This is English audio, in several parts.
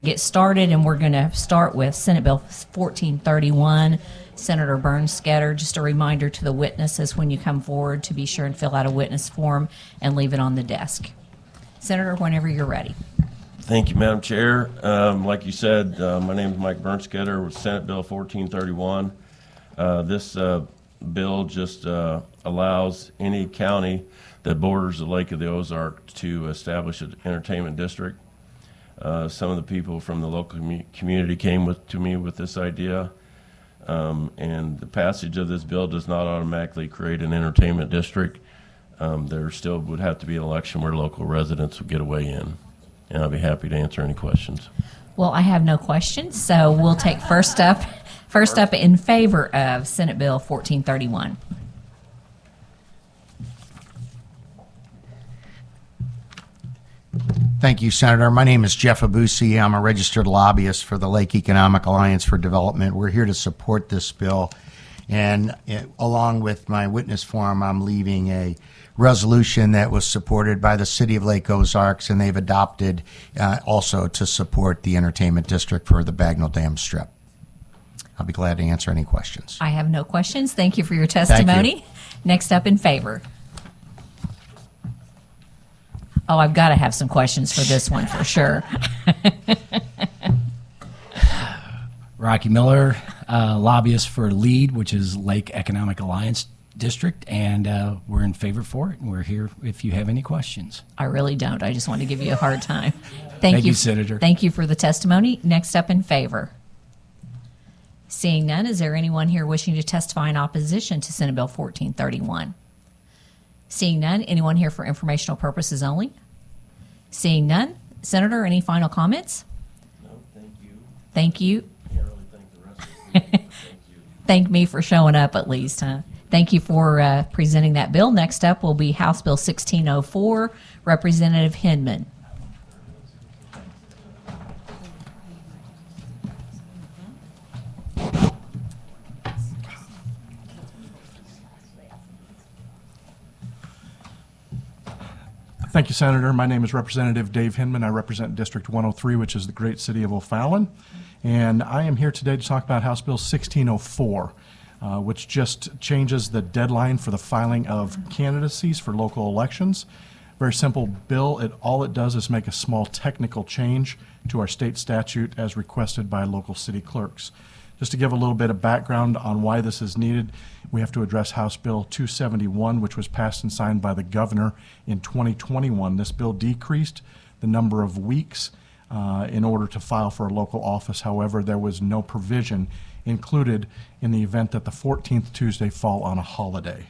get started, and we're going to start with Senate Bill 1431. Senator Bernskoetter, just a reminder to the witnesses when you come forward to be sure and fill out a witness form and leave it on the desk. Senator, whenever you're ready. Thank you, Madam Chair. Like you said, my name is Mike Bernskoetter with Senate Bill 1431. This bill just allows any county that borders the Lake of the Ozarks to establish an entertainment district. Some of the people from the local community came to me with this idea, and the passage of this bill does not automatically create an entertainment district. There still would have to be an election where local residents would get a way in, and I'll be happy to answer any questions. Well, I have no questions, so we'll take first up in favor of Senate Bill 1431. Thank you, Senator. My name is Jeff Abusi. I'm a registered lobbyist for the Lake Economic Alliance for Development. We're here to support this bill, and along with my witness form, I'm leaving a resolution that was supported by the City of Lake Ozarks, and they've adopted also to support the entertainment district for the Bagnell Dam Strip. I'll be glad to answer any questions. I have no questions. Thank you for your testimony. Thank you. Next up in favor. Oh, I've got to have some questions for this one for sure. Rocky Miller, lobbyist for LEAD, which is Lake Economic Alliance District, and we're in favor for it, and we're here if you have any questions. I really don't. I just want to give you a hard time. Thank you, Senator. Thank you for the testimony. Next up in favor. Seeing none, is there anyone here wishing to testify in opposition to Senate Bill 1431? Seeing none, anyone here for informational purposes only? Seeing none, Senator, any final comments? No, thank you. Thank you. Can't really thank the rest of you. Thank you. Thank me for showing up at least, huh? Thank you for presenting that bill. Next up will be House Bill 1604, Representative Hinman. Thank you, Senator. My name is Representative Dave Hinman. I represent District 103, which is the great city of O'Fallon. And I am here today to talk about House Bill 1604, which just changes the deadline for the filing of candidacies for local elections. Very simple bill. All it does is make a small technical change to our state statute as requested by local city clerks. Just to give a little bit of background on why this is needed, we have to address House Bill 271, which was passed and signed by the governor in 2021. This bill decreased the number of weeks in order to file for a local office. However, there was no provision included in the event that the 14th Tuesday fall on a holiday.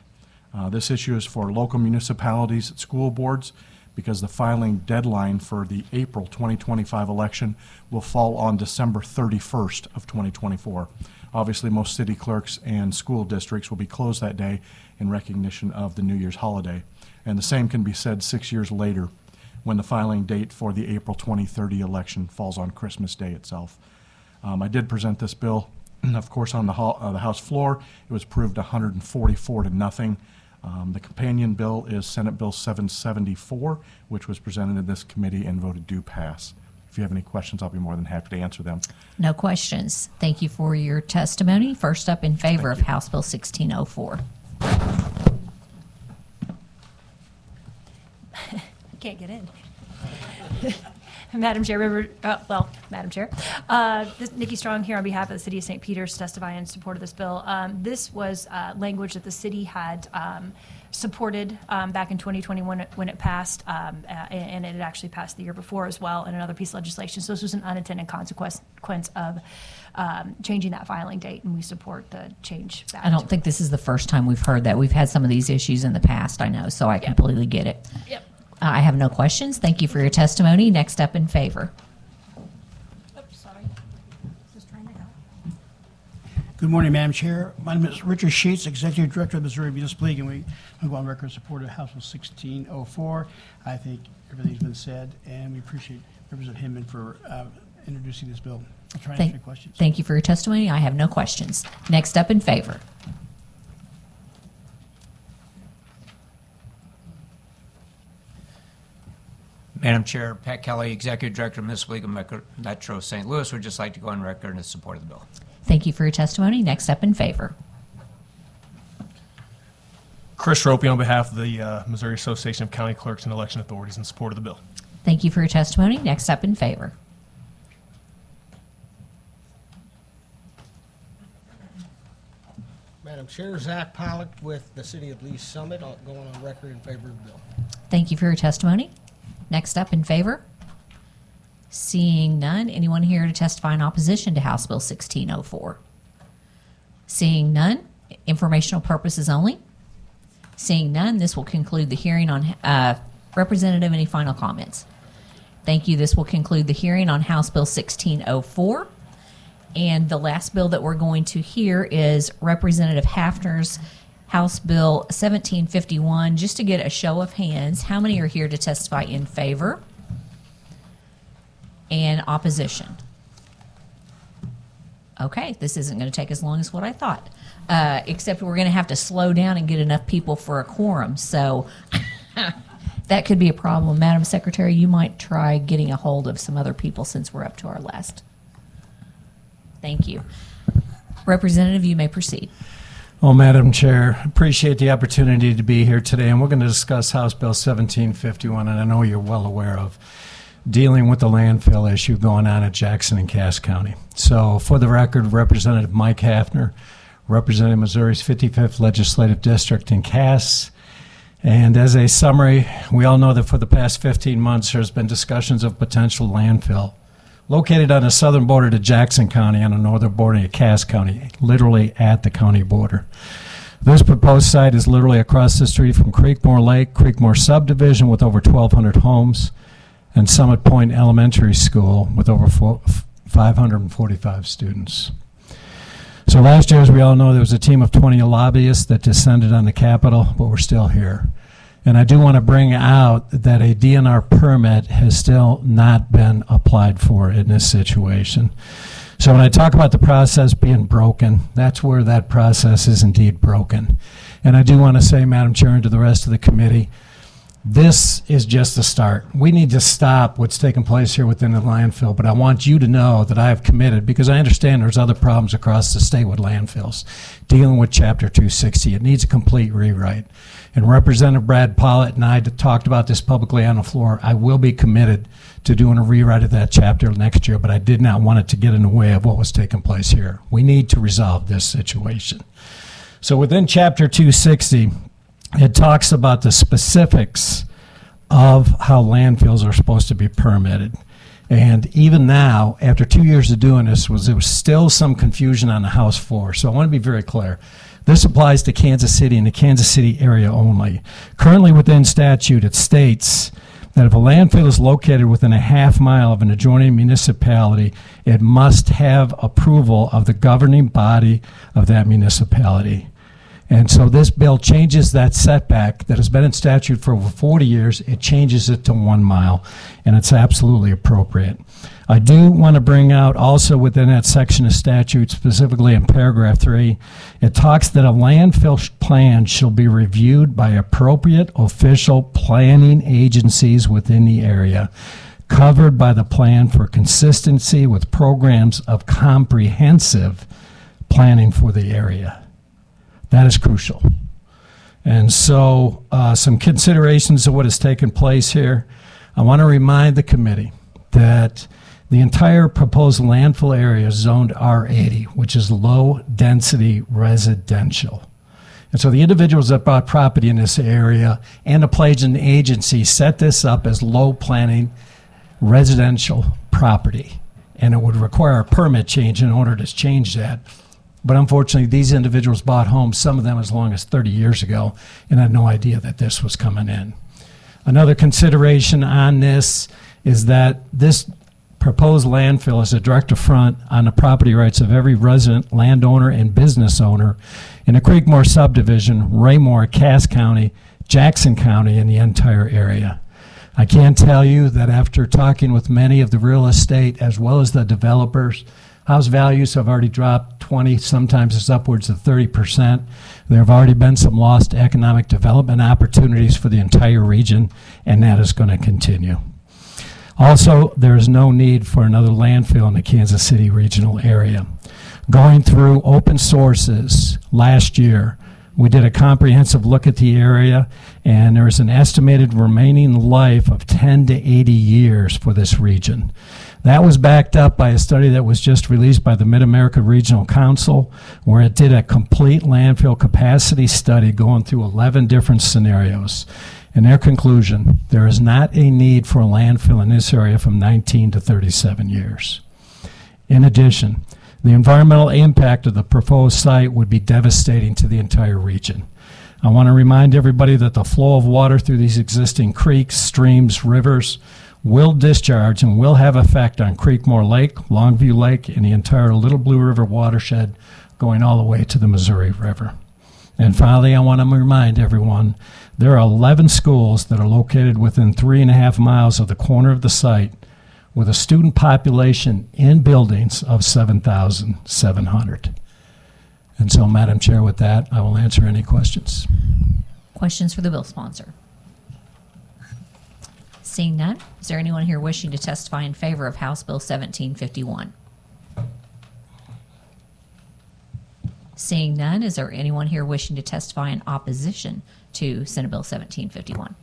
This issue is for local municipalities, school boards, because the filing deadline for the April 2025 election will fall on December 31st of 2024. Obviously, most city clerks and school districts will be closed that day in recognition of the New Year's holiday. And the same can be said 6 years later when the filing date for the April 2030 election falls on Christmas Day itself. I did present this bill, of course, on the House floor. It was approved 144 to nothing. The companion bill is Senate Bill 774, which was presented in this committee and voted to pass. If you have any questions, I'll be more than happy to answer them. No questions. Thank you for your testimony. First up in favor of House Bill 1604. Can't get in. Madam Chair, Madam Chair, Nikki Strong here on behalf of the City of St. Peters to testify in support of this bill. This was language that the city had supported back in 2021 when it passed, and it had actually passed the year before as well in another piece of legislation. So this was an unintended consequence of changing that filing date, and we support the change. I don't think this is the first time we've heard that. We've had some of these issues in the past, I know, so I completely get it. Yep. I have no questions. Thank you for your testimony. Next up in favor. Oops, sorry. Just trying to help. Good morning, Madam Chair. My name is Richard Sheets, Executive Director of the Missouri Municipal League, and we go on record in support of House Bill 1604. I think everything's been said, and we appreciate Representative Hinman for introducing this bill. I'll try to answer your questions. Thank you for your testimony. I have no questions. Next up in favor. Madam Chair, Pat Kelly, Executive Director of Municipal League of Metro St. Louis, would just like to go on record in support of the bill. Thank you for your testimony. Next up in favor. Chris Ropey on behalf of the Missouri Association of County Clerks and Election Authorities in support of the bill. Thank you for your testimony. Next up in favor. Madam Chair, Zach Pollock with the City of Lee Summit, going on record in favor of the bill. Thank you for your testimony. Next up in favor. Seeing none, anyone here to testify in opposition to House Bill 1604? Seeing none, informational purposes only. Seeing none, this will conclude the hearing on Representative, any final comments? Thank you. This will conclude the hearing on House Bill 1604. And the last bill that we're going to hear is Representative Haffner's House Bill 1751. Just to get a show of hands, how many are here to testify in favor and opposition? Okay, this isn't going to take as long as what I thought, except we're going to have to slow down and get enough people for a quorum. So that could be a problem. Madam Secretary, you might try getting a hold of some other people since we're up to our last. Thank you. Representative, you may proceed. Well, Madam Chair, appreciate the opportunity to be here today, and we're going to discuss House Bill 1751, and I know you're well aware of dealing with the landfill issue going on at Jackson and Cass County. So, for the record, Representative Mike Haffner, representing Missouri's 55th Legislative District in Cass. And as a summary, we all know that for the past 15 months, there's been discussions of potential landfill located on the southern border to Jackson County on the northern border to Cass County, literally at the county border. This proposed site is literally across the street from Creekmore Lake, Creekmore subdivision with over 1,200 homes, and Summit Point Elementary School with over 545 students. So last year, as we all know, there was a team of 20 lobbyists that descended on the Capitol, but we're still here. And I do want to bring out that a DNR permit has still not been applied for in this situation. So when I talk about the process being broken, that's where that process is indeed broken. And I do want to say, Madam Chair, and to the rest of the committee, this is just the start. We need to stop what's taking place here within the landfill, but I want you to know that I have committed, because I understand there's other problems across the state with landfills, dealing with Chapter 260. It needs a complete rewrite. And Representative Brad Pollitt and I talked about this publicly on the floor. I will be committed to doing a rewrite of that chapter next year, but I did not want it to get in the way of what was taking place here. We need to resolve this situation. So within Chapter 260, it talks about the specifics of how landfills are supposed to be permitted. And even now, after 2 years of doing this, there was still some confusion on the House floor. So I want to be very clear. This applies to Kansas City and the Kansas City area only. Currently within statute, it states that if a landfill is located within a half mile of an adjoining municipality, it must have approval of the governing body of that municipality. And so this bill changes that setback that has been in statute for over 40 years. It changes it to 1 mile, and it's absolutely appropriate. I do want to bring out also within that section of statute, specifically in paragraph 3, it talks that a landfill plan shall be reviewed by appropriate official planning agencies within the area, covered by the plan for consistency with programs of comprehensive planning for the area. That is crucial. And so some considerations of what has taken place here. I want to remind the committee that the entire proposed landfill area is zoned R80, which is low-density residential. And so the individuals that bought property in this area and the pledging agency set this up as low-planning residential property. And it would require a permit change in order to change that. But unfortunately, these individuals bought homes, some of them as long as 30 years ago, and had no idea that this was coming in. Another consideration on this is that this proposed landfill is a direct affront on the property rights of every resident, landowner, and business owner in the Creekmore subdivision, Raymore, Cass County, Jackson County, and the entire area. I can tell you that after talking with many of the real estate as well as the developers, house values have already dropped 20, sometimes it's upwards of 30%. There have already been some lost economic development opportunities for the entire region, and that is going to continue. Also, there is no need for another landfill in the Kansas City regional area. Going through open sources last year, we did a comprehensive look at the area, and there is an estimated remaining life of 10 to 80 years for this region. That was backed up by a study that was just released by the Mid-America Regional Council, where it did a complete landfill capacity study going through 11 different scenarios. In their conclusion, there is not a need for a landfill in this area from 19 to 37 years. In addition, the environmental impact of the proposed site would be devastating to the entire region. I want to remind everybody that the flow of water through these existing creeks, streams, rivers will discharge and will have effect on Creekmore Lake, Longview Lake, and the entire Little Blue River watershed going all the way to the Missouri River. And finally, I want to remind everyone there are 11 schools that are located within 3.5 miles of the corner of the site, with a student population in buildings of 7,700. And so, Madam Chair, with that, I will answer any questions. Questions for the bill sponsor? Seeing none, is there anyone here wishing to testify in favor of House Bill 1751? Seeing none, is there anyone here wishing to testify in opposition to Senate Bill 1751?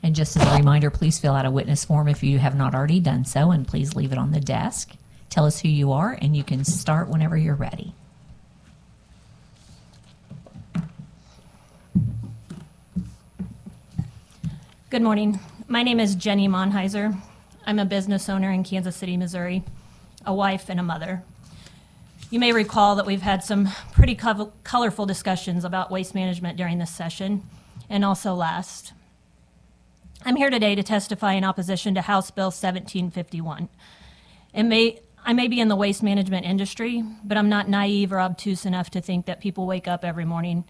And just as a reminder, please fill out a witness form if you have not already done so, and please leave it on the desk. Tell us who you are, and you can start whenever you're ready. Good morning. My name is Jenny Monheiser. I'm a business owner in Kansas City, Missouri, a wife and a mother. You may recall that we've had some pretty colorful discussions about waste management during this session, and also last. I'm here today to testify in opposition to House Bill 1751. I may be in the waste management industry, but I'm not naive or obtuse enough to think that people wake up every morning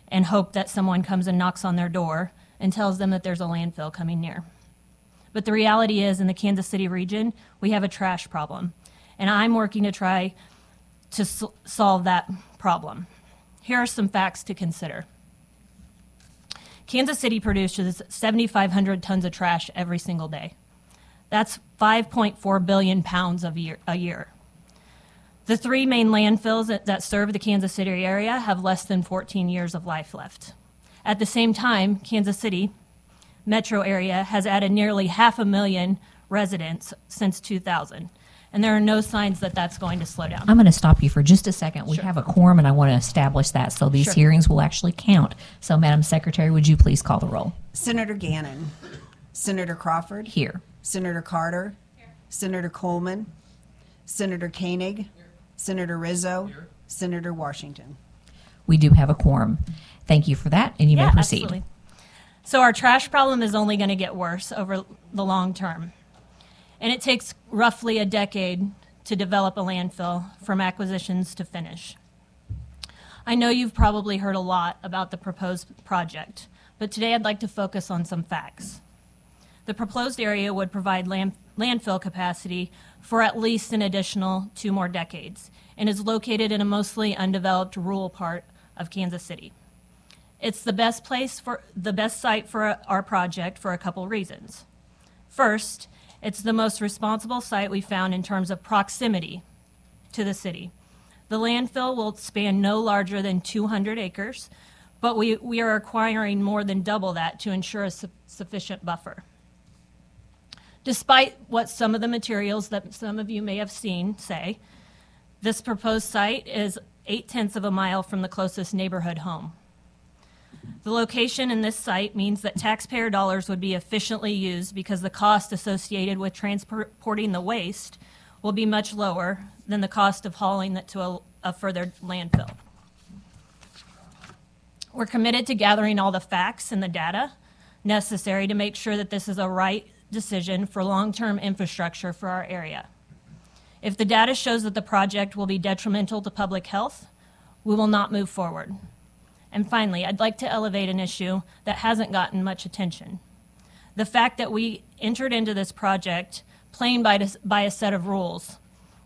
and hope that someone comes and knocks on their door and tells them that there's a landfill coming near. But the reality is, in the Kansas City region, we have a trash problem, and I'm working to try to solve that problem. Here are some facts to consider. Kansas City produces 7,500 tons of trash every single day. That's 5.4 billion pounds a year. The three main landfills that serve the Kansas City area have less than 14 years of life left. At the same time, Kansas City metro area has added nearly 500,000 residents since 2000. And there are no signs that that's going to slow down. I'm going to stop you for just a second. We Sure. have a quorum, and I want to establish that so these Sure. hearings will actually count. So, Madam Secretary, would you please call the roll? Senator Gannon. Senator Crawford. Here. Senator Carter. Senator Coleman. Senator Koenig. Senator Rizzo. Senator Washington. We do have a quorum. Thank you for that, and you may proceed. Absolutely. So our trash problem is only going to get worse over the long term. And it takes roughly a decade to develop a landfill from acquisitions to finish. I know you've probably heard a lot about the proposed project, but today I'd like to focus on some facts. The proposed area would provide landfill capacity for at least an additional 2 more decades and is located in a mostly undeveloped rural part of Kansas City. It's the best site for our project for a couple reasons. First, it's the most responsible site we found in terms of proximity to the city. The landfill will span no larger than 200 acres, but we are acquiring more than double that to ensure a sufficient buffer. Despite what some of the materials that some of you may have seen say, this proposed site is 0.8 of a mile from the closest neighborhood home. The location in this site means that taxpayer dollars would be efficiently used because the cost associated with transporting the waste will be much lower than the cost of hauling it to a further landfill. We're committed to gathering all the facts and the data necessary to make sure that this is a right decision for long-term infrastructure for our area. If the data shows that the project will be detrimental to public health, we will not move forward. And finally, I'd like to elevate an issue that hasn't gotten much attention. The fact that we entered into this project playing by a set of rules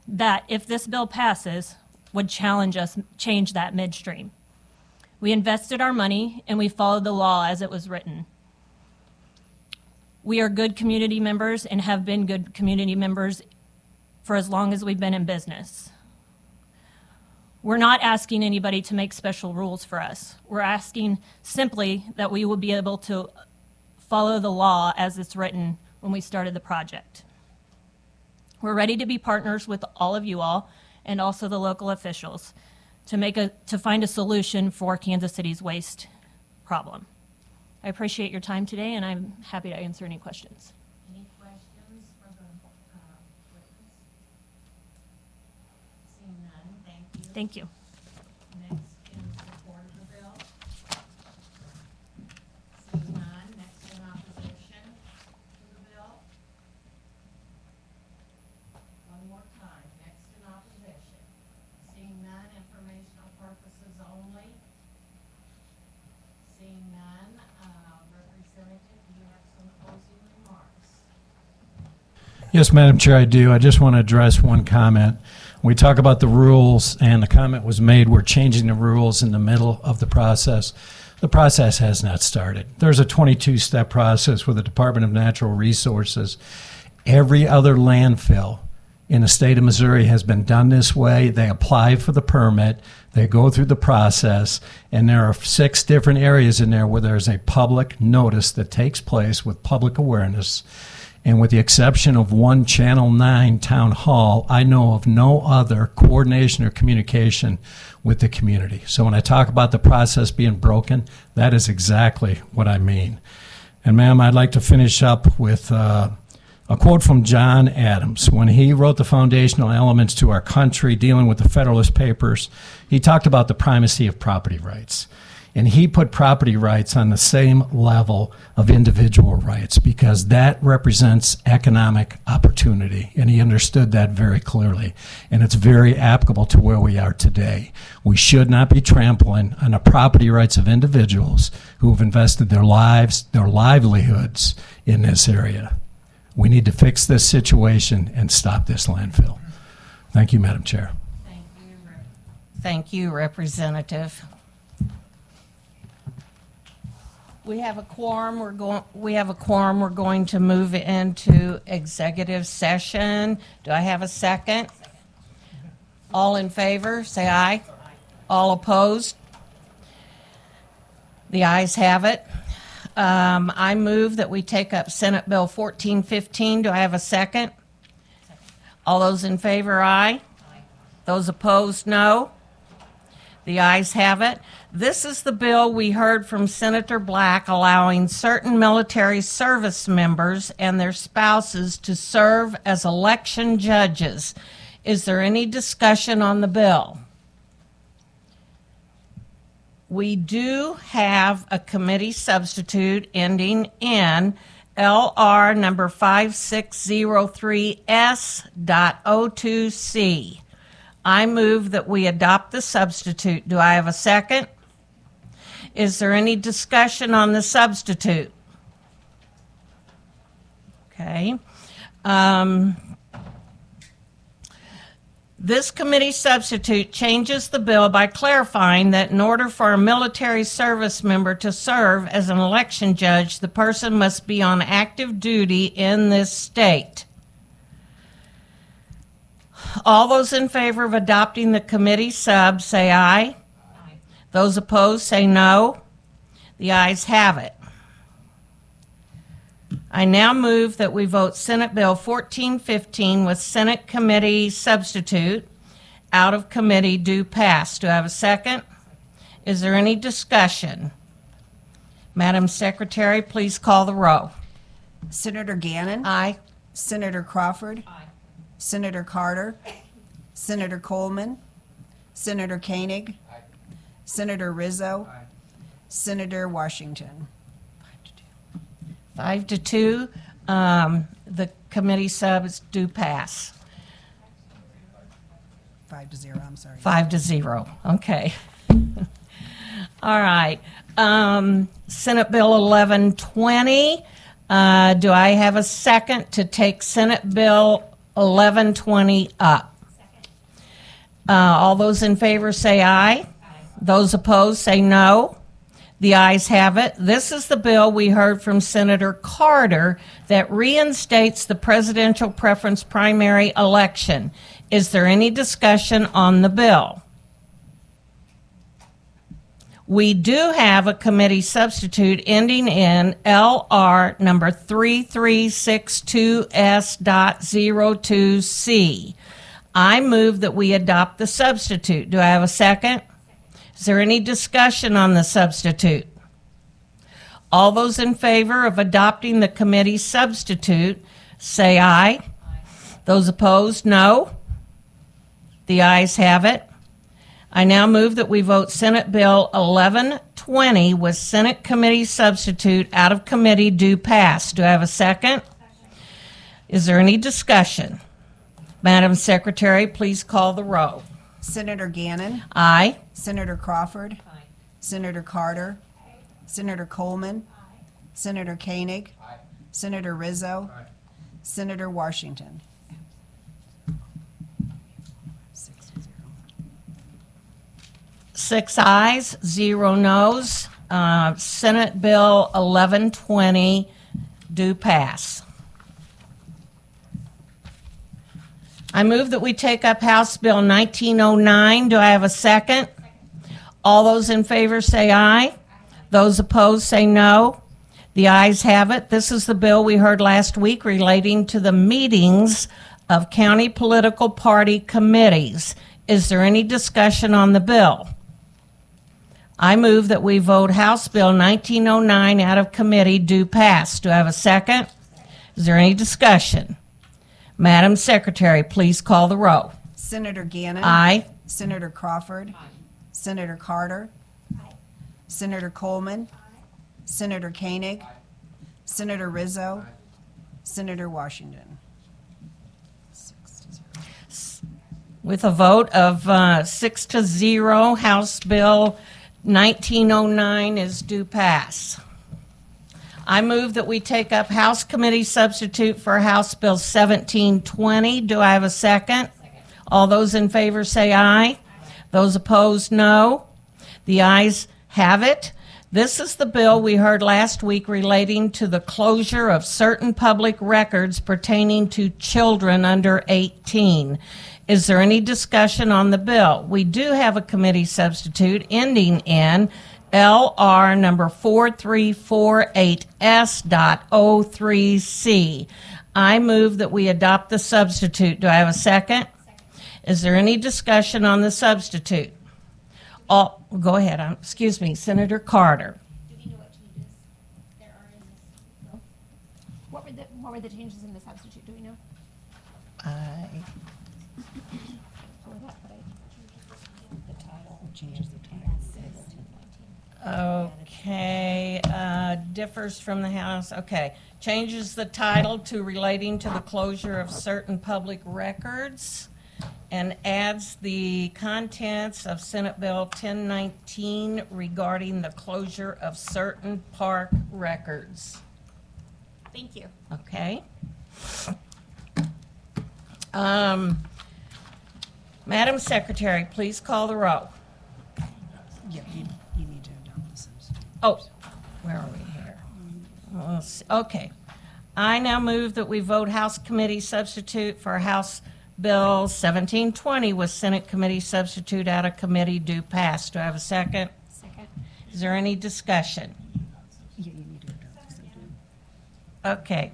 that, if this bill passes, would change that midstream. We invested our money and we followed the law as it was written. We are good community members and have been good community members for as long as we've been in business. We're not asking anybody to make special rules for us. We're asking simply that we will be able to follow the law as it's written when we started the project. We're ready to be partners with all of you all and also the local officials to find a solution for Kansas City's waste problem. I appreciate your time today, and I'm happy to answer any questions. Any questions for the witness? Seeing none, thank you. Thank you. Next in support of the bill. Seeing none, next in opposition to the bill. One more time, next in opposition. Seeing none, informational purposes only. Seeing none, Representative, do you have some closing remarks? Yes, Madam Chair, I do. I just want to address one comment. We talk about the rules, and the comment was made, we're changing the rules in the middle of the process. The process has not started. There's a 22-step process with the Department of Natural Resources. Every other landfill in the state of Missouri has been done this way. They apply for the permit, they go through the process, and there are 6 different areas in there where there's a public notice that takes place with public awareness. And with the exception of one Channel 9 town hall, I know of no other coordination or communication with the community. So when I talk about the process being broken, that is exactly what I mean. And ma'am, I'd like to finish up with a quote from John Adams. When he wrote the foundational elements to our country dealing with the Federalist Papers, he talked about the primacy of property rights. And he put property rights on the same level of individual rights because that represents economic opportunity. And he understood that very clearly. And it's very applicable to where we are today. We should not be trampling on the property rights of individuals who have invested their lives, their livelihoods in this area. We need to fix this situation and stop this landfill. Thank you, Madam Chair. Thank you, Representative. We have a quorum. We're going to move into executive session. Do I have a second? All in favor, say aye. All opposed? The ayes have it. I move that we take up Senate Bill 1415. Do I have a second? All those in favor, aye. Those opposed, no. The ayes have it. This is the bill we heard from Senator Black allowing certain military service members and their spouses to serve as election judges. Is there any discussion on the bill? We do have a committee substitute ending in LR number 5603S.02C. I move that we adopt the substitute. Do I have a second? Is there any discussion on the substitute? Okay. This committee substitute changes the bill by clarifying that in order for a military service member to serve as an election judge, the person must be on active duty in this state. All those in favor of adopting the committee sub say aye. Aye. Those opposed say no. The ayes have it. I now move that we vote Senate Bill 1415 with Senate committee substitute out of committee do pass. Do I have a second? Is there any discussion? Madam Secretary, please call the roll. Senator Gannon? Aye. Senator Crawford? Aye. Senator Carter? Senator Coleman? Senator Koenig? Aye. Senator Rizzo? Aye. Senator Washington? 5 to 2. The committee subs do pass. 5 to 0, I'm sorry. 5 to 0. Okay. All right. Senate Bill 1120. Do I have a second to take Senate Bill 1120 up? Second. All those in favor say aye. Aye. Those opposed say no. The ayes have it. This is the bill we heard from Senator Carter that reinstates the presidential preference primary election. Is there any discussion on the bill? We do have a committee substitute ending in LR number 3362S.02C. I move that we adopt the substitute. Do I have a second? Is there any discussion on the substitute? All those in favor of adopting the committee substitute, say aye. Those opposed, no. The ayes have it. I now move that we vote Senate Bill 1120 with Senate committee substitute out of committee do pass. Do I have a second? Is there any discussion? Madam Secretary, please call the roll. Senator Gannon. Aye. Senator Crawford. Senator Carter. Senator Coleman. Senator Koenig. Senator Rizzo. Senator Washington. 6 ayes, 0 noes. Senate Bill 1120 do pass. I move that we take up House Bill 1909. Do I have a second? All those in favor say aye. Those opposed say no. The ayes have it. This is the bill we heard last week relating to the meetings of county political party committees. Is there any discussion on the bill? I move that we vote House Bill 1909 out of committee do pass. Do I have a second? Is there any discussion? Madam Secretary, please call the roll. Senator Gannon. Aye. Senator Crawford. Senator Carter. Senator Coleman. Senator Koenig. Senator Rizzo. Senator Washington. With a vote of 6-0, House Bill 1909 is due pass. I move that we take up House Committee substitute for House Bill 1720. Do I have a second? All those in favor say aye. Those opposed, no. The ayes have it. This is the bill we heard last week relating to the closure of certain public records pertaining to children under 18. Is there any discussion on the bill? We do have a committee substitute ending in LR number 4348S.03C. I move that we adopt the substitute. Do I have a second? Is there any discussion on the substitute? Go ahead. Excuse me, Senator Carter. Do we know what changes there are in this bill? What were the changes in the substitute? Do we know? Okay, differs from the House. Okay, changes the title to relating to the closure of certain public records and adds the contents of Senate Bill 1019 regarding the closure of certain park records. Thank you. Okay. Madam Secretary, please call the roll. Yeah, you need to adopt the substitute. Oh, where are we here? Okay. I now move that we vote House Committee substitute for House Bill 1720 with Senate Committee substitute out of committee do pass. Do I have a second? Second. Is there any discussion? Yeah, you need to adopt the substitute. Okay.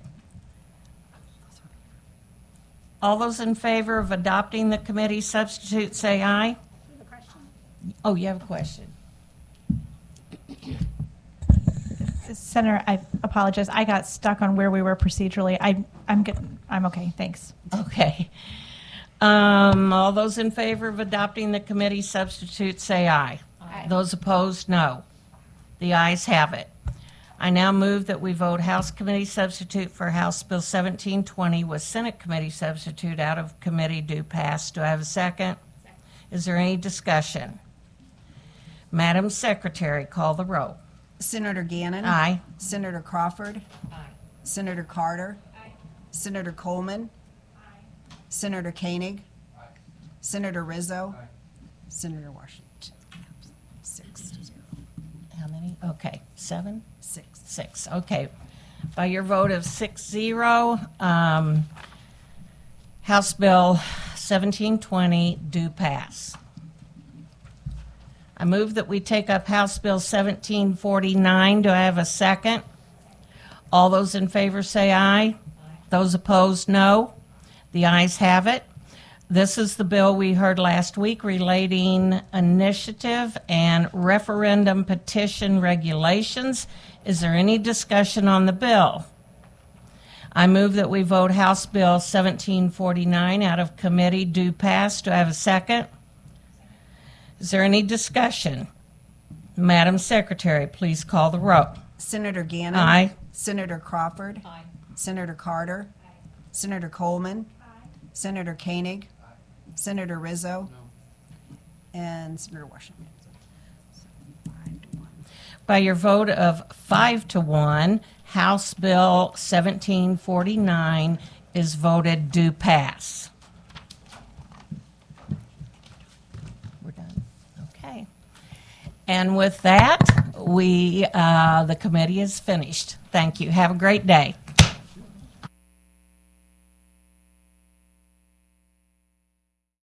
All those in favor of adopting the committee substitute say aye. Oh, you have a question. Senator, I apologize. I got stuck on where we were procedurally. I'm okay. Thanks. Okay. All those in favor of adopting the committee substitute say aye. Aye. Those opposed, no. The ayes have it. I now move that we vote House Committee substitute for House Bill 1720 with Senate Committee substitute out of committee do pass. Do I have a second? Is there any discussion? Madam Secretary, call the roll. Senator Gannon. Aye. Senator Crawford. Aye. Senator Carter. Aye. Senator Coleman. Aye. Senator Koenig. Aye. Senator Rizzo. Aye. Senator Washington. 6-0. How many? many? Okay, 7? 6. 6, okay. By your vote of 6-0, House Bill 1720 do pass. I move that we take up House Bill 1749. Do I have a second? All those in favor say aye. Those opposed, no. The ayes have it. This is the bill we heard last week relating initiative and referendum petition regulations. Is there any discussion on the bill? I move that we vote House Bill 1749 out of committee do pass. Do I have a second? Is there any discussion? Madam Secretary, please call the roll. Senator Gannon. Aye. Senator Crawford. Aye. Senator Carter. Senator Coleman. Senator Koenig. Senator Rizzo. And Senator Washington. By your vote of 5-1, House Bill 1749 is voted do pass. We're done. Okay. And with that, the committee is finished. Thank you. Have a great day.